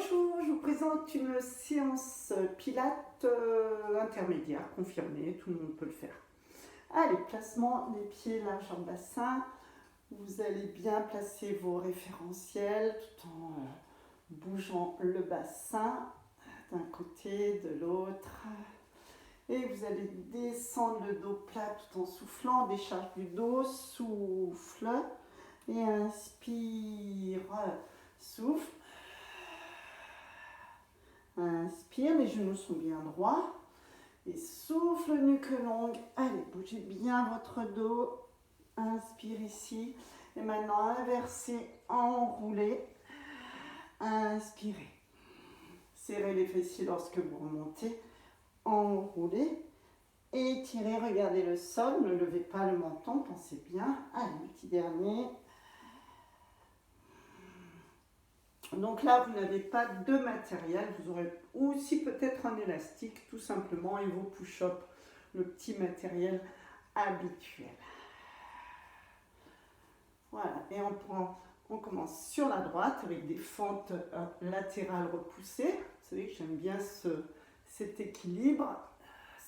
Bonjour, je vous présente une séance pilates intermédiaire, confirmée, tout le monde peut le faire. Allez, placement des pieds largeur bassin. Vous allez bien placer vos référentiels tout en bougeant le bassin d'un côté, de l'autre. Et vous allez descendre le dos plat tout en soufflant, décharge du dos, souffle. Et inspire, souffle. Inspire, les genoux sont bien droits. Et souffle, nuque longue. Allez, bougez bien votre dos. Inspire ici. Et maintenant, inversez, enroulez. Inspirez. Serrez les fessiers lorsque vous remontez. Enroulez. Étirez, regardez le sol. Ne levez pas le menton, pensez bien. Allez, petit dernier. Donc là, vous n'avez pas de matériel, vous aurez aussi peut-être un élastique tout simplement et vos push-ups, le petit matériel habituel. Voilà, et on commence sur la droite avec des fentes latérales repoussées. Vous savez que j'aime bien cet équilibre,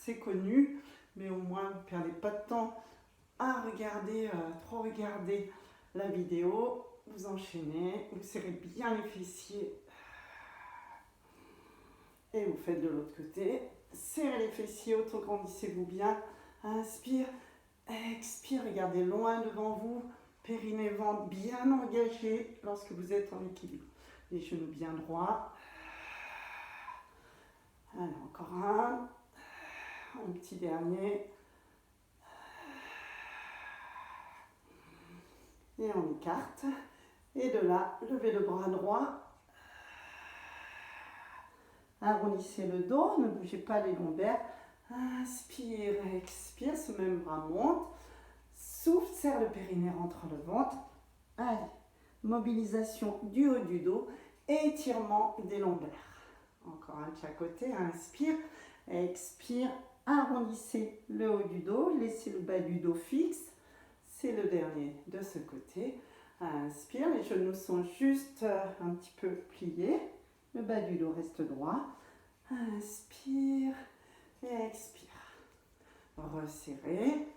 c'est connu, mais au moins ne perdez pas de temps à regarder, trop regarder la vidéo. Vous enchaînez, vous serrez bien les fessiers et vous faites de l'autre côté. Serrez les fessiers, autograndissez-vous bien. Inspire, expire, regardez loin devant vous. Périnée, ventre bien engagé lorsque vous êtes en équilibre. Les genoux bien droits. Allez, encore un petit dernier. Et on écarte. Et de là, levez le bras droit. Arrondissez le dos, ne bougez pas les lombaires. Inspire, expire, ce même bras monte. Souffle, serre le périnée, rentre le ventre. Allez, mobilisation du haut du dos. Étirement des lombaires. Encore un de chaque côté. Inspire, expire. Arrondissez le haut du dos. Laissez le bas du dos fixe. C'est le dernier de ce côté. Inspire, les genoux sont juste un petit peu pliés. Le bas du dos reste droit. Inspire et expire. Resserrez.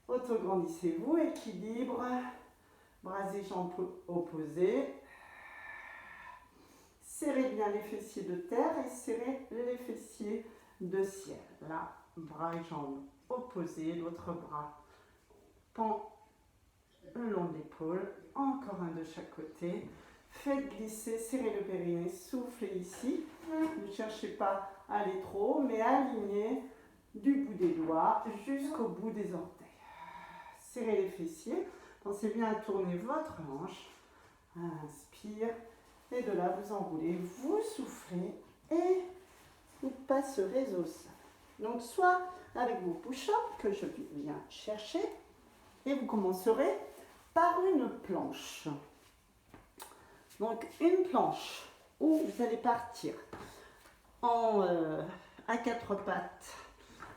Autograndissez-vous, équilibre. Bras et jambes opposés. Serrez bien les fessiers de terre et serrez les fessiers de ciel. Là, bras et jambes opposés, l'autre bras pend le long de l'épaule, encore un de chaque côté. Faites glisser, serrez le périnée, soufflez ici. Ne cherchez pas à aller trop haut, mais alignez du bout des doigts jusqu'au bout des orteils. Serrez les fessiers, pensez bien à tourner votre hanche. Inspire, et de là vous enroulez, vous soufflez et vous passerez au sol. Donc soit avec vos push-ups que je viens chercher, et vous commencerez par une planche. Donc une planche où vous allez partir à quatre pattes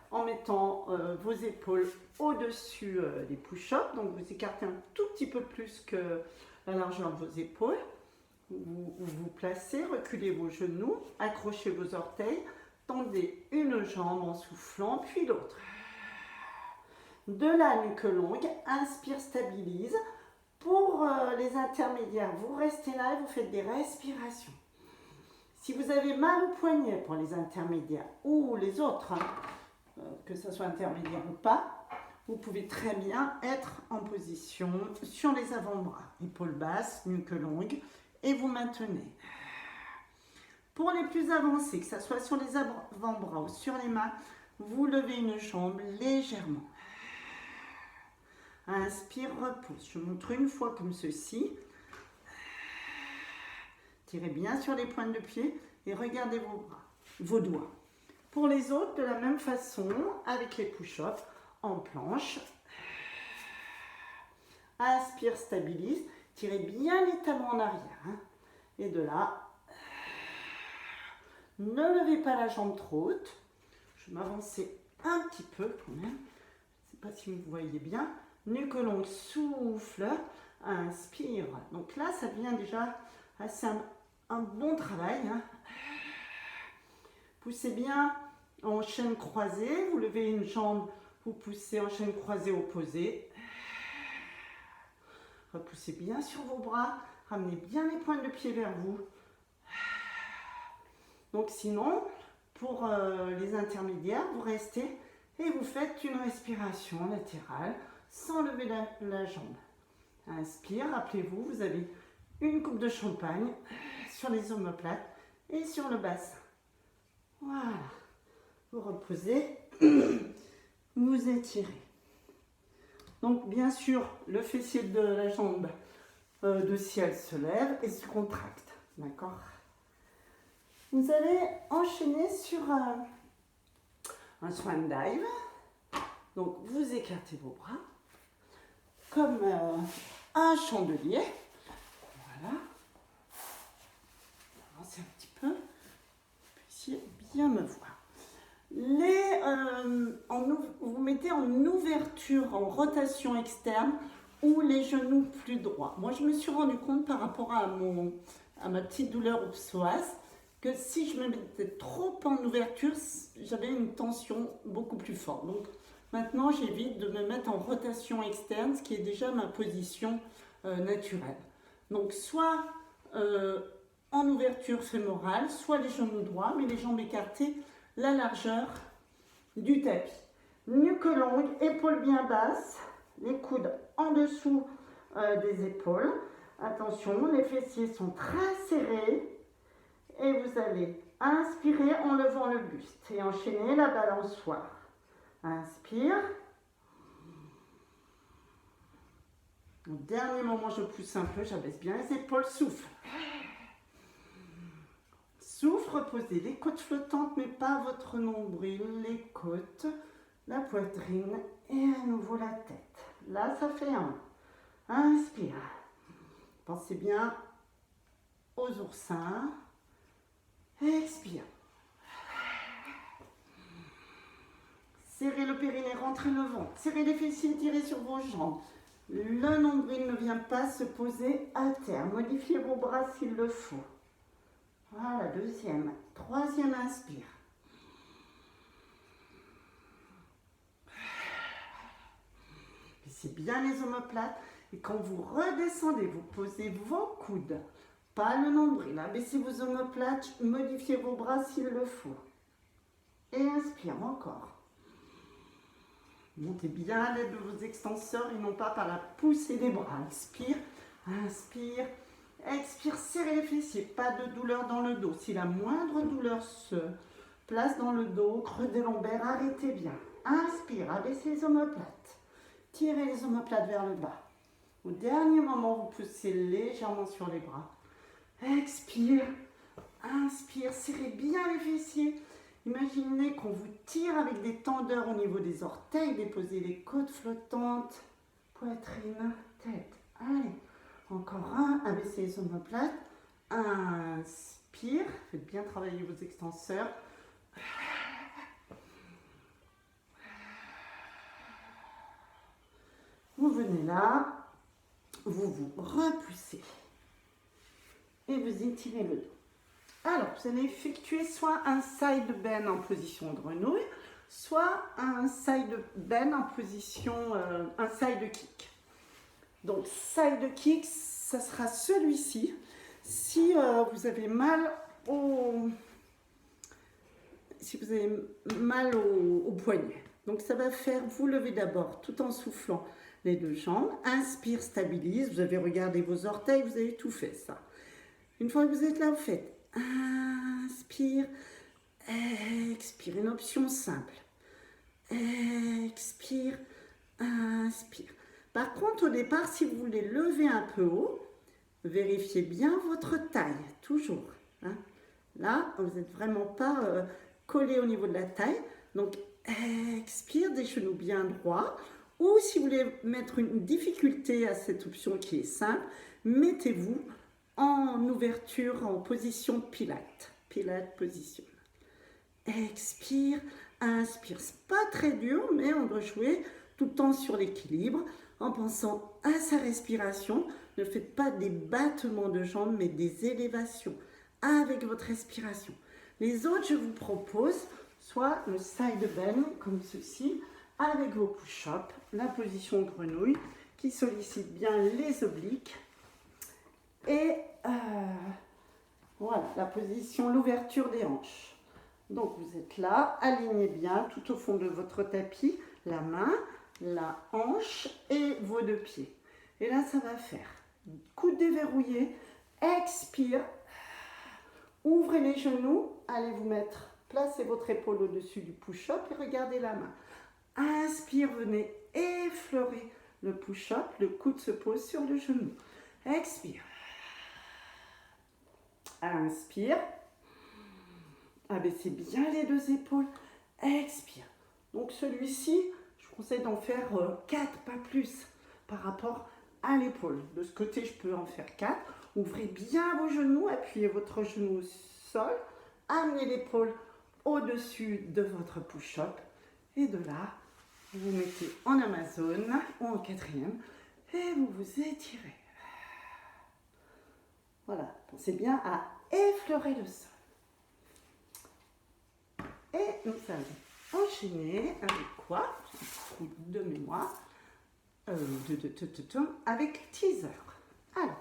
en mettant vos épaules au-dessus des push-ups. Donc vous écartez un tout petit peu plus que la largeur de vos épaules. Vous vous placez, reculez vos genoux, accrochez vos orteils, tendez une jambe en soufflant, puis l'autre. De la nuque longue, inspire, stabilise. Pour les intermédiaires, vous restez là et vous faites des respirations. Si vous avez mal au poignet pour les intermédiaires ou les autres, que ce soit intermédiaire ou pas, vous pouvez très bien être en position sur les avant-bras. Épaules basses, nuque longue et vous maintenez. Pour les plus avancés, que ce soit sur les avant-bras ou sur les mains, vous levez une jambe légèrement. Inspire, repousse. Je montre une fois comme ceci. Tirez bien sur les pointes de pied et regardez vos bras, vos doigts. Pour les autres, de la même façon, avec les push-ups, en planche. Inspire, stabilise. Tirez bien les talons en arrière. Et de là, ne levez pas la jambe trop haute. Je vais m'avancer un petit peu quand même. Je ne sais pas si vous voyez bien. Nuque longue, souffle. inspire. Donc là, ça devient déjà assez un bon travail. Hein. Poussez bien en chaîne croisée. Vous levez une jambe, vous poussez en chaîne croisée opposée. Repoussez bien sur vos bras. Ramenez bien les pointes de pied vers vous. Donc sinon, pour les intermédiaires, vous restez et vous faites une respiration latérale sans lever la jambe. Inspire, rappelez-vous, vous avez une coupe de champagne sur les omoplates et sur le bassin. Voilà. Vous reposez, vous étirez. Donc bien sûr, le fessier de la jambe de ciel se lève et se contracte. D'accord ? Vous allez enchaîner sur un swan dive. Donc vous écartez vos bras comme un chandelier. Voilà. Avancez un petit peu. Vous puissiez bien me voir. Vous mettez en ouverture, en rotation externe ou les genoux plus droits. Moi, je me suis rendu compte par rapport à ma petite douleur au psoas que si je me mettais trop en ouverture, j'avais une tension beaucoup plus forte. Donc maintenant, j'évite de me mettre en rotation externe, ce qui est déjà ma position naturelle. Donc soit en ouverture fémorale, soit les genoux droits, mais les jambes écartées, la largeur du tapis. Nuque longue, épaules bien basses, les coudes en dessous des épaules. Attention, les fessiers sont très serrés. Et vous allez inspirer en levant le buste et enchaîner la balançoire. Inspire. Au dernier moment, je pousse un peu, j'abaisse bien les épaules, souffle. Souffle, reposez les côtes flottantes, mais pas votre nombril, les côtes, la poitrine et à nouveau la tête. Là, ça fait un. Inspire. Pensez bien aux oursins. Expire. Serrez le périnée, rentrez le ventre. Serrez les fessiers, tirez sur vos jambes. Le nombril ne vient pas se poser à terre. Modifiez vos bras s'il le faut. Voilà, deuxième. Troisième, inspire. Laissez bien les omoplates. Et quand vous redescendez, vous posez vos coudes. Pas le nombril. Abaissez vos omoplates. Modifiez vos bras s'il le faut. Et inspire encore. Montez bien à l'aide de vos extenseurs et non pas par la poussée des bras. Inspire, inspire, expire, serrez les fessiers. Pas de douleur dans le dos. Si la moindre douleur se place dans le dos, creux des lombaires, arrêtez bien. Inspire, abaissez les omoplates. Tirez les omoplates vers le bas. Au dernier moment, vous poussez légèrement sur les bras. Expire, inspire, serrez bien les fessiers. Imaginez qu'on vous tire avec des tendeurs au niveau des orteils, déposez les côtes flottantes, poitrine, tête. Allez, encore un, abaissez les omoplates. Inspire, faites bien travailler vos extenseurs. Vous venez là, vous vous repoussez et vous étirez le dos. Alors, vous allez effectuer soit un side bend en position grenouille, soit un side bend en position, un side kick. Donc, side kick, ça sera celui-ci. Si vous avez mal au poignet. Donc, ça va faire, vous levez d'abord tout en soufflant les deux jambes. Inspire, stabilise. Vous avez regardé vos orteils, vous avez tout fait ça. Une fois que vous êtes là, vous faites inspire, expire, une option simple. Expire, inspire. Par contre, au départ, si vous voulez lever un peu haut, vérifiez bien votre taille, toujours. Hein. Là, vous n'êtes vraiment pas collé au niveau de la taille. Donc, expire, des genoux bien droits. Ou si vous voulez mettre une difficulté à cette option qui est simple, mettez-vous en ouverture, en position pilate. Pilate position. Expire, inspire. C'est pas très dur, mais on doit jouer tout le temps sur l'équilibre, en pensant à sa respiration. Ne faites pas des battements de jambes, mais des élévations avec votre respiration. Les autres, je vous propose soit le side bend, comme ceci, avec vos push-ups, la position grenouille, qui sollicite bien les obliques. Et voilà, la position, l'ouverture des hanches. Donc vous êtes là, alignez bien tout au fond de votre tapis, la main, la hanche et vos deux pieds. Et là, ça va faire coude déverrouillé, expire, ouvrez les genoux, allez vous mettre, placez votre épaule au-dessus du push-up et regardez la main. Inspire, venez effleurer le push-up, le coude se pose sur le genou. Expire. Inspire. Abaissez bien les deux épaules. Expire. Donc celui-ci, je vous conseille d'en faire 4, pas plus, par rapport à l'épaule. De ce côté, je peux en faire 4. Ouvrez bien vos genoux, appuyez votre genou au sol, amenez l'épaule au-dessus de votre push-up. Et de là, vous vous mettez en Amazon ou en quatrième et vous vous étirez. Voilà, pensez bien à effleurer le sol. Et nous allons enchaîner avec quoi? De mémoire. Avec teaser. Alors,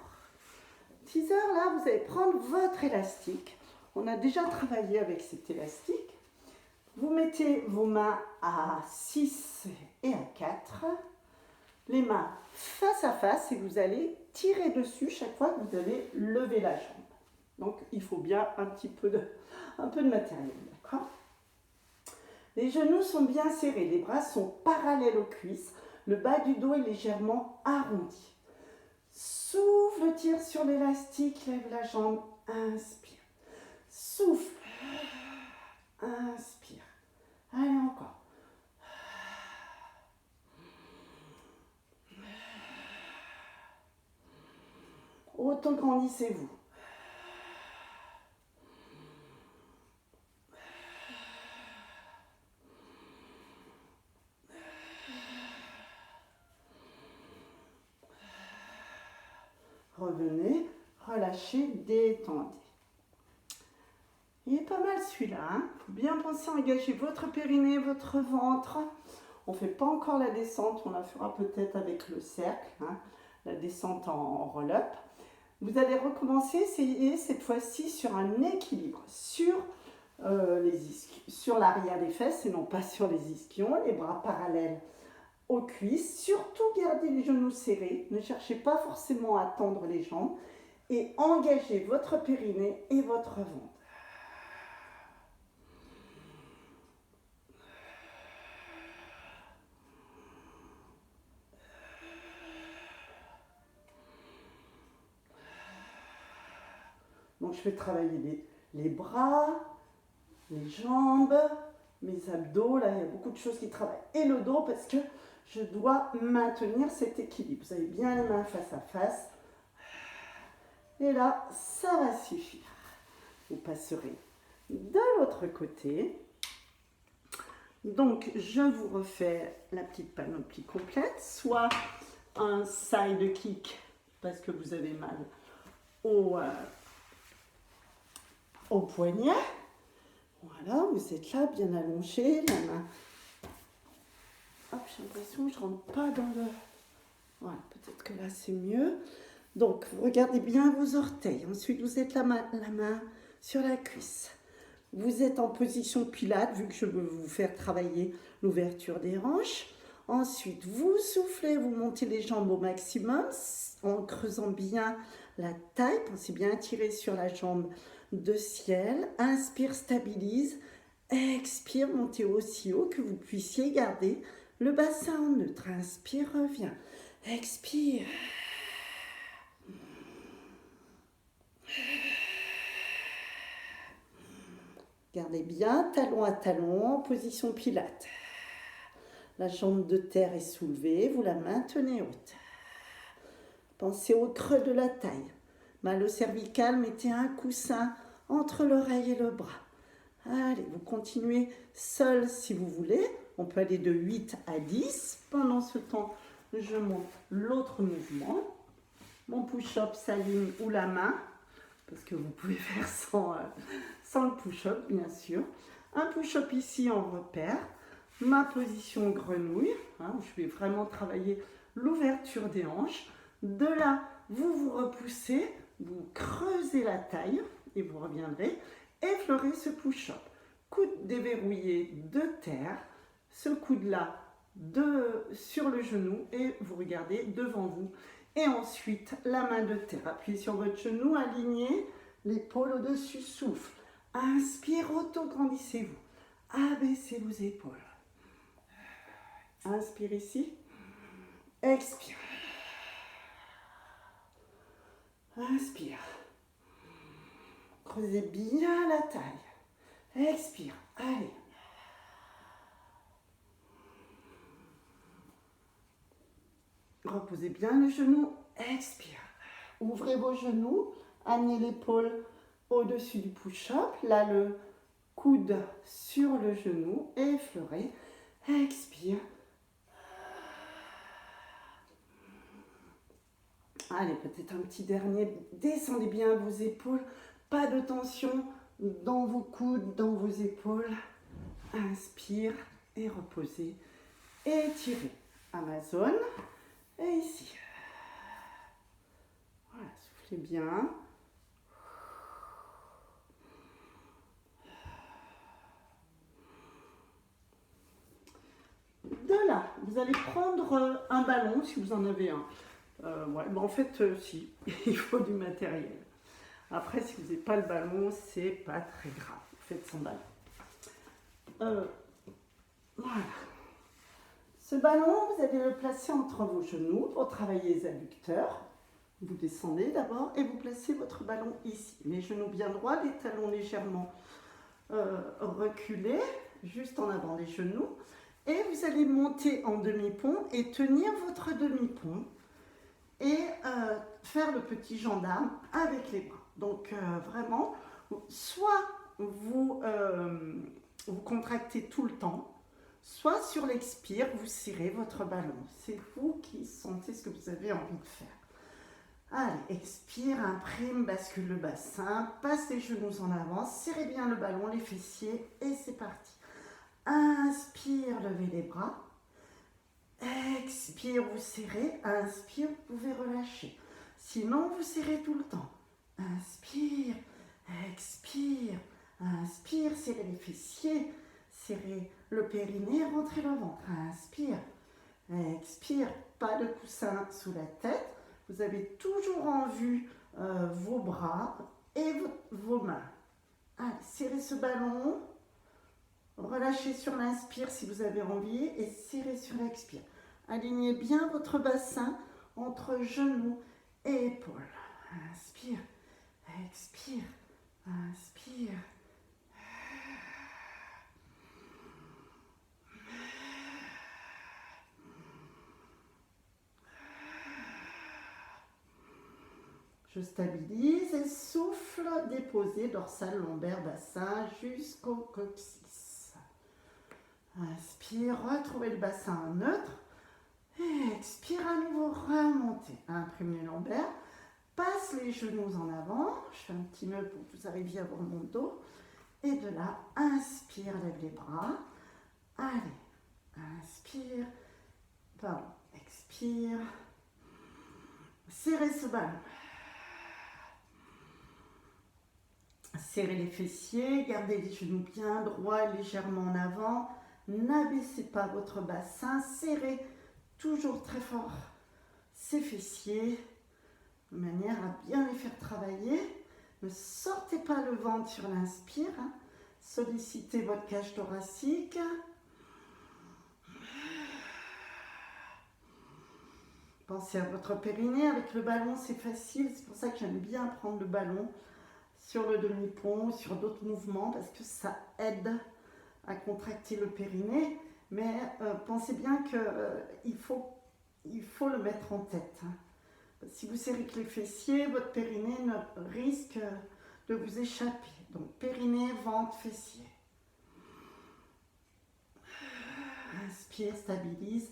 teaser, là, vous allez prendre votre élastique. On a déjà travaillé avec cet élastique. Vous mettez vos mains à 6 et à 4. Les mains face à face et vous allez tirer dessus chaque fois que vous allez lever la jambe. Donc, il faut bien un peu de matériel, d'accord? Les genoux sont bien serrés, les bras sont parallèles aux cuisses, le bas du dos est légèrement arrondi. Souffle, tire sur l'élastique, lève la jambe, inspire. Souffle, inspire. Allez, encore. Auto-grandissez-vous. Revenez, relâchez, détendez. Il est pas mal celui-là. Hein. Faut bien penser à engager votre périnée, votre ventre. On ne fait pas encore la descente, on la fera peut-être avec le cercle, hein, la descente en roll-up. Vous allez recommencer, essayer cette fois-ci sur un équilibre, sur l'arrière des fesses et non pas sur les ischions, les bras parallèles aux cuisses. Surtout gardez les genoux serrés, ne cherchez pas forcément à tendre les jambes et engagez votre périnée et votre ventre. Donc je vais travailler les bras, les jambes, mes abdos, là il y a beaucoup de choses qui travaillent. Et le dos parce que je dois maintenir cet équilibre. Vous avez bien les mains face à face. Et là, ça va suffire. Vous passerez de l'autre côté. Donc je vous refais la petite panoplie complète, soit un side kick parce que vous avez mal au poignet. Voilà, vous êtes là, bien allongé, la main. Hop, j'ai l'impression que je ne rentre pas dans le... Voilà, peut-être que là, c'est mieux. Donc, vous regardez bien vos orteils. Ensuite, vous êtes la main sur la cuisse. Vous êtes en position pilate, vu que je veux vous faire travailler l'ouverture des hanches. Ensuite, vous soufflez, vous montez les jambes au maximum en creusant bien la taille. Pensez bien à tirer sur la jambe de ciel. Inspire, stabilise. Expire, montez aussi haut que vous puissiez garder le bassin en neutre. Inspire, reviens. Expire. Gardez bien talon à talon en position pilate. La jambe de terre est soulevée, vous la maintenez haute. Pensez au creux de la taille. Mal au cervical, mettez un coussin entre l'oreille et le bras. Allez, vous continuez seul si vous voulez. On peut aller de 8 à 10. Pendant ce temps, je monte l'autre mouvement. Mon push-up s'aligne ou la main, parce que vous pouvez faire sans le push-up, bien sûr. Un push-up ici en repère. Ma position grenouille. Hein, je vais vraiment travailler l'ouverture des hanches. De là, vous vous repoussez, vous creusez la taille et vous reviendrez effleurer ce push-up. Coude déverrouillé de terre, ce coude-là sur le genou et vous regardez devant vous. Et ensuite, la main de terre. Appuyez sur votre genou, alignez l'épaule au-dessus, souffle. Inspire, auto-grandissez-vous. Abaissez vos épaules. Inspire ici. Expire. Inspire. Creusez bien la taille. Expire. Allez. Reposez bien le genou. Expire. Ouvrez vos genoux. Amenez l'épaule au-dessus du push-up. Là, le coude sur le genou. Effleurez. Expire. Allez, peut-être un petit dernier. Descendez bien vos épaules. Pas de tension dans vos coudes, dans vos épaules. Inspire et reposez. Étirez. Amazon. Et ici. Voilà, soufflez bien. De là, vous allez prendre un ballon si vous en avez un. Ouais, bon, en fait, si, il faut du matériel. Après, si vous n'avez pas le ballon, c'est pas très grave. Vous faites sans ballon. Voilà. Ce ballon, vous allez le placer entre vos genoux pour travailler les adducteurs. Vous descendez d'abord et vous placez votre ballon ici. Les genoux bien droits, les talons légèrement reculés, juste en avant les genoux. Et vous allez monter en demi-pont et tenir votre demi-pont et faire le petit gendarme avec les bras. Donc vraiment, soit vous contractez tout le temps, soit sur l'expire, vous serrez votre ballon. C'est vous qui sentez ce que vous avez envie de faire. Allez, expire, imprime, bascule le bassin, passe les genoux en avant, serrez bien le ballon, les fessiers et c'est parti. Inspire, levez les bras. Expire, vous serrez. Inspire, vous pouvez relâcher. Sinon, vous serrez tout le temps. Inspire, expire, inspire, serrez les fessiers, serrez le périnée, rentrez le ventre. Inspire, expire, pas de coussin sous la tête. Vous avez toujours en vue vos bras et vos mains. Allez, serrez ce ballon. Relâchez sur l'inspire si vous avez envie et serrez sur l'expire. Alignez bien votre bassin entre genoux et épaules. Inspire, expire, inspire. Je stabilise et souffle, déposez dorsal, lombaire, bassin jusqu'au coccyx. Inspire, retrouvez le bassin neutre. Et expire à nouveau, remontez. Imprime les lombaires, passe les genoux en avant. Je fais un petit nœud pour que vous arriviez à voir mon dos. Et de là, inspire, lève les bras. Allez, inspire, pardon, expire. Serrez ce ballon. Serrez les fessiers, gardez les genoux bien droits, légèrement en avant. N'abaissez pas votre bassin, serrez toujours très fort ces fessiers, de manière à bien les faire travailler. Ne sortez pas le ventre sur l'inspire, hein. Sollicitez votre cage thoracique. Pensez à votre périnée, avec le ballon c'est facile, c'est pour ça que j'aime bien prendre le ballon sur le demi-pont, sur d'autres mouvements, parce que ça aide à contracter le périnée, mais pensez bien qu'il faut le mettre en tête. Hein. Si vous serrez que les fessiers, votre périnée risque de vous échapper. Donc périnée, ventre, fessier. inspire, stabilise.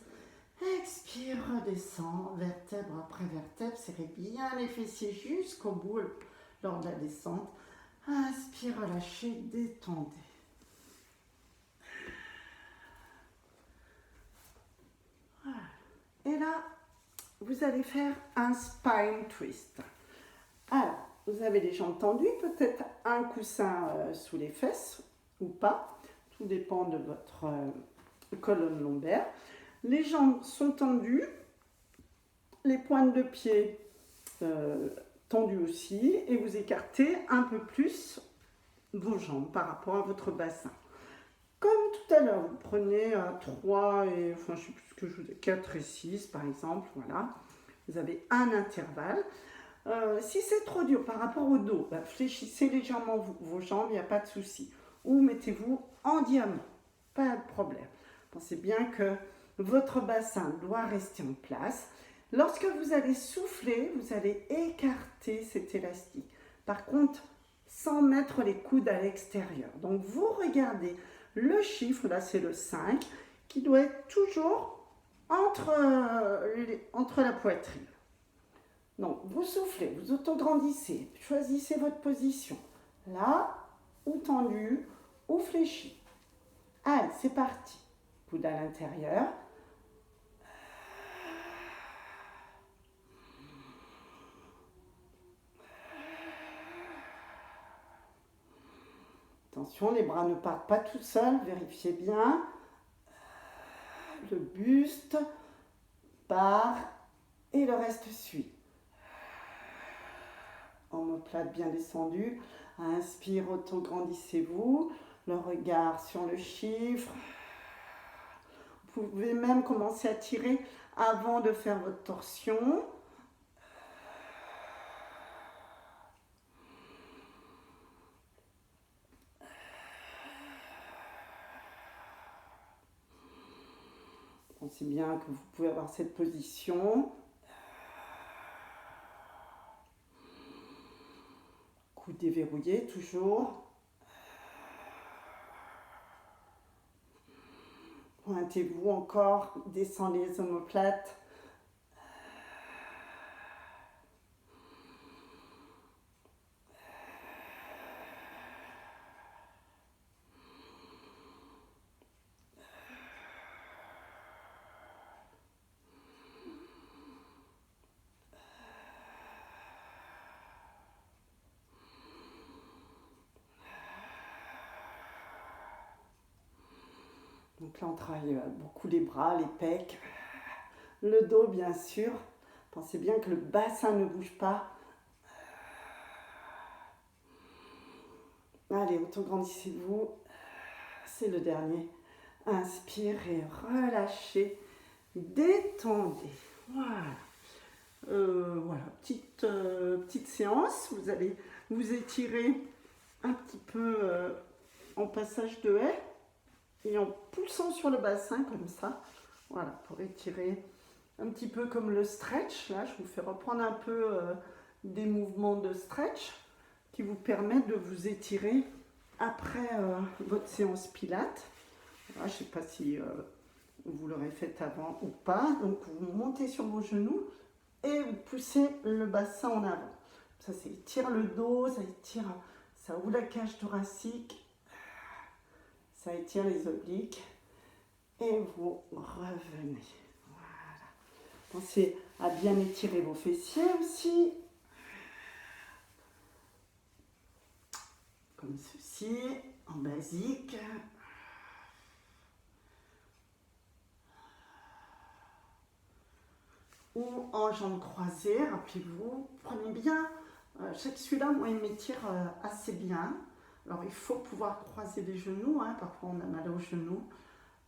Expire, redescend, vertèbre après vertèbre. Serrez bien les fessiers jusqu'au bout lors de la descente. Inspire, relâchez, détendez. Voilà. Et là, vous allez faire un spine twist. Alors, vous avez les jambes tendues, peut-être un coussin sous les fesses ou pas. Tout dépend de votre colonne lombaire. Les jambes sont tendues, les pointes de pied tendues aussi, et vous écartez un peu plus vos jambes par rapport à votre bassin. Comme tout à l'heure, vous prenez 3 et, enfin je sais plus ce que je vous dis, 4 et 6 par exemple, voilà. Vous avez un intervalle. Si c'est trop dur par rapport au dos, fléchissez légèrement vos jambes, il n'y a pas de souci. Ou mettez-vous en diamant, pas de problème. Pensez bien que votre bassin doit rester en place. Lorsque vous allez souffler, vous allez écarter cet élastique. Par contre, sans mettre les coudes à l'extérieur. Donc vous regardez le chiffre, là c'est le 5, qui doit être toujours entre la poitrine. Donc, vous soufflez, vous autograndissez, choisissez votre position. Là, ou tendu, ou fléchi. Allez, c'est parti. Coude à l'intérieur. Attention, les bras ne partent pas tout seuls, vérifiez bien. Le buste part et le reste suit. Omoplate bien descendu. Inspire, autograndissez-vous. Le regard sur le chiffre. Vous pouvez même commencer à tirer avant de faire votre torsion. Pensez bien que vous pouvez avoir cette position. Coude déverrouillé, toujours. Pointez-vous encore, descendez les omoplates. Donc là, on travaille beaucoup les bras, les pecs, le dos, bien sûr. Pensez bien que le bassin ne bouge pas. Allez, autograndissez-vous. C'est le dernier. Inspirez, relâchez, détendez. Voilà. Voilà, petite séance. Vous allez vous étirer un petit peu en passage de haie. Et en poussant sur le bassin comme ça, voilà, pour étirer un petit peu comme le stretch. Là, je vous fais reprendre un peu des mouvements de stretch qui vous permettent de vous étirer après votre séance pilates. Voilà, je ne sais pas si vous l'aurez fait avant ou pas. Donc, vous montez sur vos genoux et vous poussez le bassin en avant. Ça étire le dos, ça ouvre la cage thoracique. Ça étire les obliques et vous revenez. Voilà. Pensez à bien étirer vos fessiers aussi. Comme ceci, en basique. Ou en jambes croisées, rappelez-vous. Prenez bien, celui-là, moi, il m'étire assez bien. Alors, il faut pouvoir croiser les genoux, hein. Parfois on a mal aux genoux,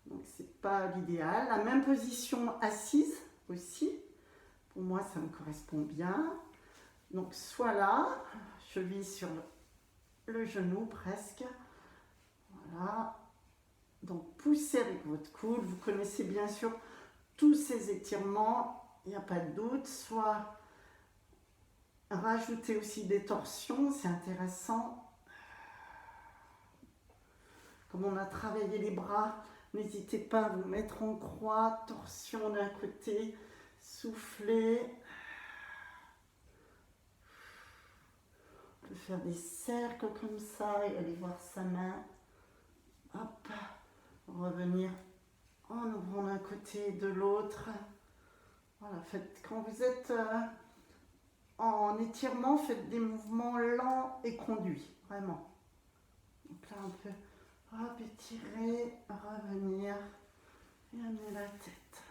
donc c'est pas l'idéal. La même position assise aussi, pour moi ça me correspond bien. Donc soit là, cheville sur le genou presque, voilà. Donc poussez avec votre coude, vous connaissez bien sûr tous ces étirements, il n'y a pas de doute. Soit rajouter aussi des torsions, c'est intéressant. Comme on a travaillé les bras, N'hésitez pas à vous mettre en croix, torsion d'un côté, soufflez. On peut faire des cercles comme ça et aller voir sa main. Hop, revenir en ouvrant d'un côté et de l'autre. Voilà, quand vous êtes en étirement, faites des mouvements lents et conduits, vraiment. Donc là, on peut hop, étirer, revenir et amener la tête.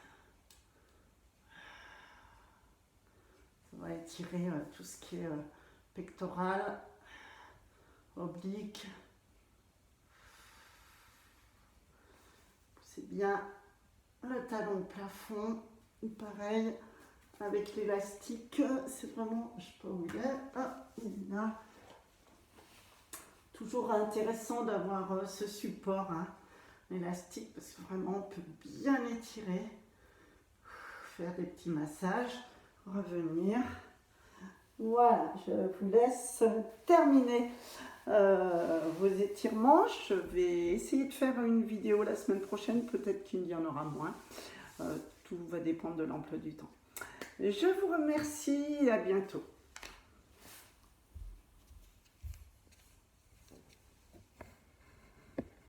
Ça va étirer tout ce qui est pectoral, oblique. Poussez bien le talon au plafond. Pareil, avec l'élastique, c'est vraiment, je ne sais pas où il est, ah, il est là. Toujours intéressant d'avoir ce support, hein, élastique, parce que vraiment on peut bien étirer, faire des petits massages, revenir. Voilà, je vous laisse terminer vos étirements. Je vais essayer de faire une vidéo la semaine prochaine, peut-être qu'il y en aura moins. Tout va dépendre de l'emploi du temps. Je vous remercie, à bientôt.